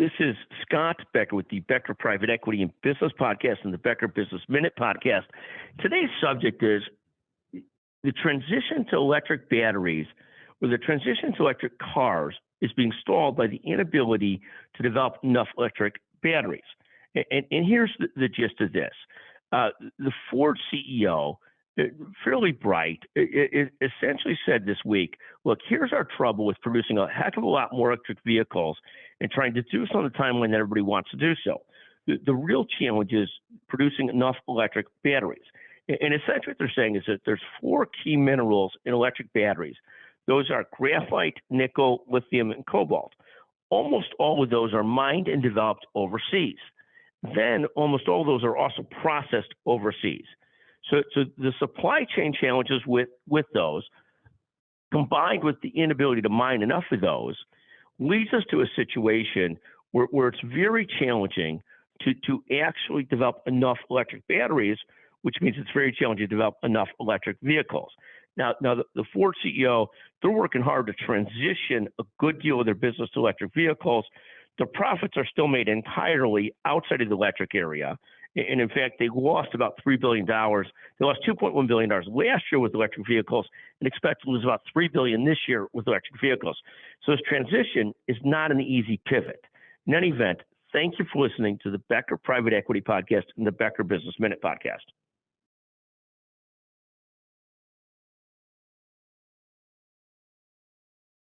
This is Scott Becker with the Becker Private Equity and Business Podcast and the Becker Business Minute Podcast. Today's subject is the transition to electric batteries, or the transition to electric cars, is being stalled by the inability to develop enough electric batteries. And here's the gist of this. The Ford CEO, fairly bright, it essentially said this week, look, here's our trouble with producing a heck of a lot more electric vehicles and trying to do so on the timeline that everybody wants to do so. The real challenge is producing enough electric batteries. And essentially what they're saying is that there's four key minerals in electric batteries. Those are graphite, nickel, lithium, and cobalt. Almost all of those are mined and developed overseas. Then almost all of those are also processed overseas. So the supply chain challenges with those, combined with the inability to mine enough of those, leads us to a situation where it's very challenging to actually develop enough electric batteries, which means it's very challenging to develop enough electric vehicles. Now the Ford CEO, they're working hard to transition a good deal of their business to electric vehicles. The profits are still made entirely outside of the electric area. And in fact, they lost about $3 billion. They lost $2.1 billion last year with electric vehicles and expect to lose about $3 billion this year with electric vehicles. So this transition is not an easy pivot. In any event, thank you for listening to the Becker Private Equity Podcast and the Becker Business Minute Podcast.